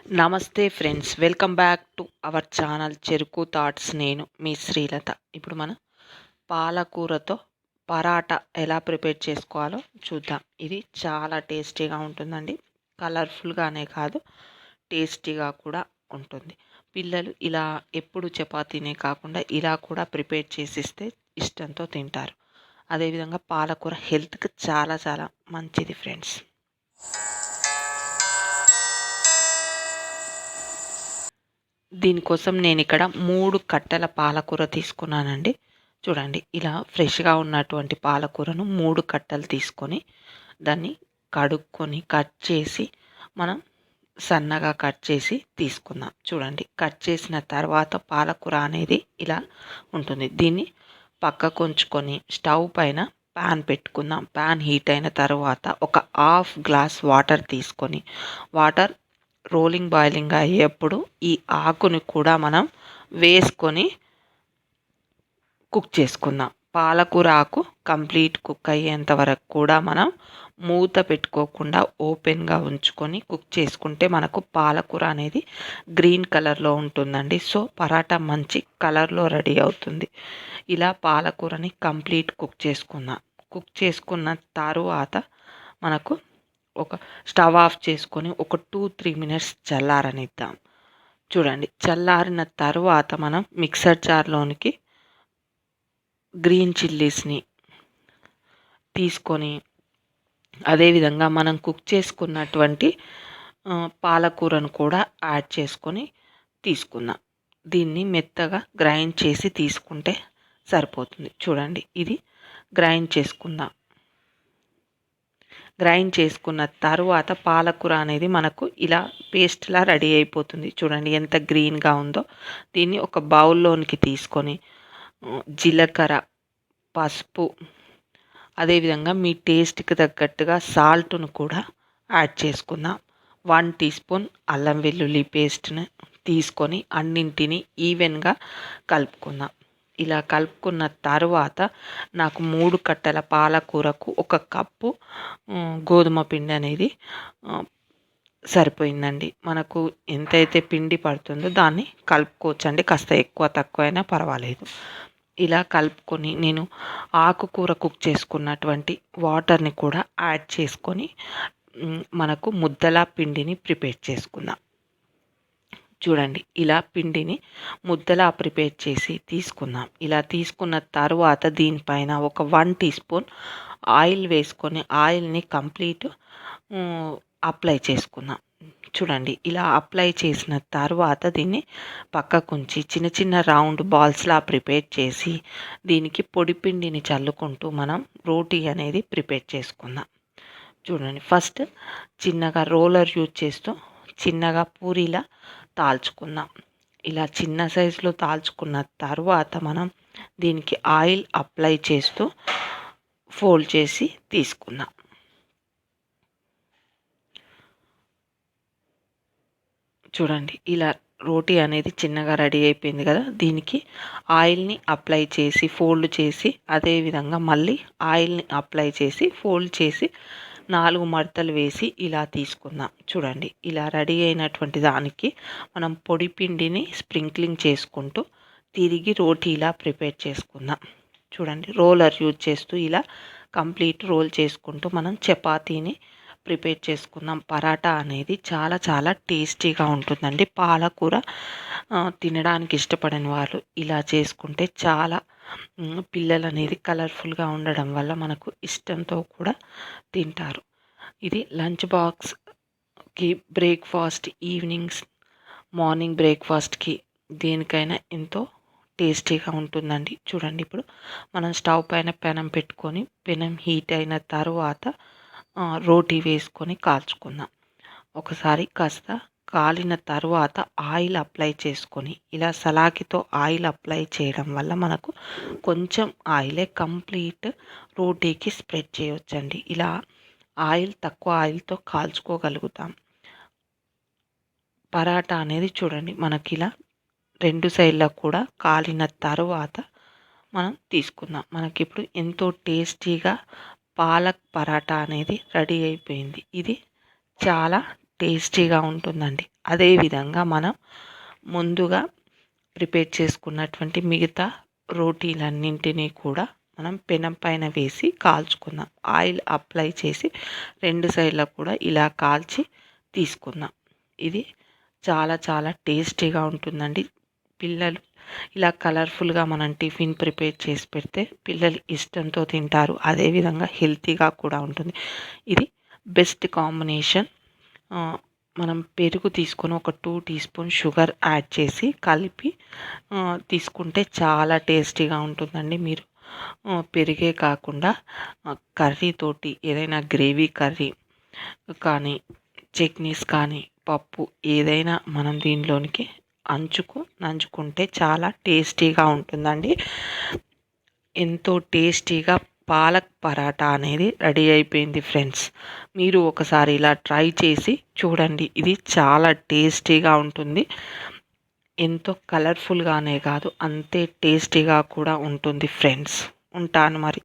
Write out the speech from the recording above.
నమస్తే friends, welcome back to our channel చెరుకు thoughts. నేను మీ శ్రీలత. ఇప్పుడు మనం పాలకూరతో పరాటా ఎలా ప్రిపేర్ చేసుకోవాలో చూద్దాం. ఇది చాలా టేస్టీగా ఉంటుందండి. కలర్ఫుల్గానే కాదు, టేస్టీగా కూడా ఉంటుంది. పిల్లలు ఇలా ఎప్పుడు చపాతీనే కాకుండా ఇలా కూడా ప్రిపేర్ చేసిస్తే ఇష్టంతో తింటారు. అదేవిధంగా పాలకూర హెల్త్కి చాలా చాలా మంచిది ఫ్రెండ్స్. దీనికోసం నేను ఇక్కడ 3 కట్టల పాలకూర తీసుకున్నానండి. చూడండి, ఇలా ఫ్రెష్గా ఉన్నటువంటి పాలకూరను 3 కట్టలు తీసుకొని దాన్ని కడుక్కొని కట్ చేసి మనం సన్నగా కట్ చేసి తీసుకుందాం. చూడండి, కట్ చేసిన తర్వాత పాలకూర అనేది ఇలా ఉంటుంది. దీన్ని పక్కకు ఉంచుకొని స్టవ్ పైన ప్యాన్ పెట్టుకుందాం. ప్యాన్ హీట్ అయిన తర్వాత ఒక హాఫ్ గ్లాస్ వాటర్ తీసుకొని వాటర్ రోలింగ్ బాయిలింగ్ అయ్యేప్పుడు ఈ ఆకుని కూడా మనం వేసుకొని కుక్ చేసుకుందాం. పాలకూర ఆకు కంప్లీట్ కుక్ అయ్యేంత వరకు కూడా మనం మూత పెట్టుకోకుండా ఓపెన్గా ఉంచుకొని కుక్ చేసుకుంటే మనకు పాలకూర అనేది గ్రీన్ కలర్లో ఉంటుందండి. సో పరాటా మంచి కలర్లో రెడీ అవుతుంది. ఇలా పాలకూరని కంప్లీట్ కుక్ చేసుకుందాం. కుక్ చేసుకున్న తరువాత మనకు ఒక స్టవ్ ఆఫ్ చేసుకొని ఒక 2-3 మినిట్స్ చల్లారనిద్దాం. చూడండి, చల్లారిన తర్వాత మనం మిక్సర్ జార్లోనికి గ్రీన్ చిల్లీస్ని తీసుకొని అదేవిధంగా మనం కుక్ చేసుకున్నటువంటి పాలకూరను కూడా యాడ్ చేసుకొని తీసుకుందాం. దీన్ని మెత్తగా గ్రైండ్ చేసి తీసుకుంటే సరిపోతుంది. చూడండి, ఇది గ్రైండ్ చేసుకుందాం. గ్రైండ్ చేసుకున్న తరువాత పాలకూర అనేది మనకు ఇలా పేస్ట్లా రెడీ అయిపోతుంది. చూడండి ఎంత గ్రీన్గా ఉందో. దీన్ని ఒక బౌల్లోనికి తీసుకొని జీలకర్ర, పసుపు, అదేవిధంగా మీ టేస్ట్కి తగ్గట్టుగా సాల్ట్ను కూడా యాడ్ చేసుకుందాం. 1 టీ స్పూన్ అల్లం వెల్లుల్లి పేస్ట్ని తీసుకొని అన్నింటినీ ఈవెన్గా కలుపుకుందాం. ఇలా కలుపుకున్న తర్వాత నాకు 3 కట్టల పాలకూరకు 1 కప్పు గోధుమ పిండి అనేది సరిపోయిందండి. మనకు ఎంతైతే పిండి పడుతుందో దాన్ని కలుపుకోవచ్చండి. కాస్త ఎక్కువ తక్కువ అయినా పర్వాలేదు. ఇలా కలుపుకొని నేను ఆకుకూర కుక్ చేసుకున్నటువంటి వాటర్ని కూడా యాడ్ చేసుకొని మనకు ముద్దలా పిండిని ప్రిపేర్ చేసుకుందాం. చూడండి, ఇలా పిండిని ముద్దలా ప్రిపేర్ చేసి తీసుకుందాం. ఇలా తీసుకున్న తర్వాత దీనిపైన ఒక 1 టీ స్పూన్ ఆయిల్ వేసుకొని ఆయిల్ని కంప్లీట్ అప్లై చేసుకుందాం. చూడండి, ఇలా అప్లై చేసిన తర్వాత దీన్ని పక్కకుంచి చిన్న చిన్న రౌండ్ బాల్స్లా ప్రిపేర్ చేసి దీనికి పొడి పిండిని చల్లుకుంటూ మనం రోటీ అనేది ప్రిపేర్ చేసుకుందాం. చూడండి, ఫస్ట్ చిన్నగా రోలర్ యూజ్ చేస్తూ చిన్నగా పూరీలా తాల్చుకుందాం. ఇలా చిన్న సైజులో తాల్చుకున్న తర్వాత మనం దీనికి ఆయిల్ అప్లై చేస్తూ ఫోల్డ్ చేసి తీసుకుందాం. చూడండి, ఇలా రోటీ అనేది చిన్నగా రెడీ అయిపోయింది కదా. దీనికి ఆయిల్ని అప్లై చేసి ఫోల్డ్ చేసి అదేవిధంగా మళ్ళీ ఆయిల్ని అప్లై చేసి ఫోల్డ్ చేసి 4 మడతలు వేసి ఇలా తీసుకుందాం. చూడండి, ఇలా రెడీ అయినటువంటి దానికి మనం పొడి పిండిని స్ప్రింక్లింగ్ చేసుకుంటూ తిరిగి రోటీ ఇలా ప్రిపేర్ చేసుకుందాం. చూడండి, రోలర్ యూజ్ చేస్తూ ఇలా కంప్లీట్ రోల్ చేసుకుంటూ మనం చపాతీని ప్రిపేర్ చేసుకుందాం. పరాటా అనేది చాలా చాలా టేస్టీగా ఉంటుందండి. పాలకూర తినడానికి ఇష్టపడని వాళ్ళు ఇలా చేసుకుంటే చాలా పిల్లలు అనేది కలర్ఫుల్గా ఉండడం వల్ల మనకు ఇష్టంతో కూడా తింటారు. ఇది లంచ్ బాక్స్కి, బ్రేక్ఫాస్ట్, ఈవినింగ్స్, మార్నింగ్ బ్రేక్ఫాస్ట్కి దేనికైనా ఎంతో టేస్టీగా ఉంటుందండి. చూడండి, ఇప్పుడు మనం స్టవ్ పైన పెనం పెట్టుకొని పెనం హీట్ అయిన తర్వాత రోటీ వేసుకొని కాల్చుకుందాం. ఒకసారి కాస్త కాలిన తర్వాత ఆయిల్ అప్లై చేసుకొని ఇలా సలాకితో ఆయిల్ అప్లై చేయడం వల్ల మనకు కొంచెం ఆయిలే కంప్లీట్ రోటీకి స్ప్రెడ్ చేయవచ్చండి. ఇలా తక్కువ ఆయిల్తో కాల్చుకోగలుగుతాం. పరాటా అనేది చూడండి మనకి ఇలా 2 సైడ్ల కూడా కాలిన తర్వాత మనం తీసుకుందాం. మనకి ఇప్పుడు ఎంతో టేస్టీగా పాలక్ పరాటా అనేది రెడీ అయిపోయింది. ఇది చాలా టేస్టీగా ఉంటుందండి. అదేవిధంగా మనం ముందుగా ప్రిపేర్ చేసుకున్నటువంటి మిగతా రోటీలన్నింటినీ కూడా మనం పెనం పైన వేసి కాల్చుకుందాం. ఆయిల్ అప్లై చేసి 2 సైడ్ల కూడా ఇలా కాల్చి తీసుకుందాం. ఇది చాలా చాలా టేస్టీగా ఉంటుందండి. పిల్లలు ఇలా కలర్ఫుల్గా మనం టిఫిన్ ప్రిపేర్ చేసి పెడితే పిల్లలు ఇష్టంతో తింటారు. అదేవిధంగా హెల్తీగా కూడా ఉంటుంది. ఇది బెస్ట్ కాంబినేషన్. మనం పెరుగు తీసుకొని ఒక 2 టీ స్పూన్ షుగర్ యాడ్ చేసి కలిపి తీసుకుంటే చాలా టేస్టీగా ఉంటుందండి. మీరు పెరిగే కాకుండా కర్రీతోటి ఏదైనా గ్రేవీ కర్రీ కానీ, చట్నీస్ కానీ, పప్పు ఏదైనా మనం దీనిలోనికి నంచుకుంటే చాలా టేస్టీగా ఉంటుందండి. ఎంతో టేస్టీగా పాలక్ పరాటా అనేది రెడీ అయిపోయింది ఫ్రెండ్స్. మీరు ఒకసారి ఇలా ట్రై చేసి చూడండి. ఇది చాలా టేస్టీగా ఉంటుంది. ఎంతో కలర్ఫుల్గానే కాదు, అంతే టేస్టీగా కూడా ఉంటుంది ఫ్రెండ్స్. ఉంటాను మరి.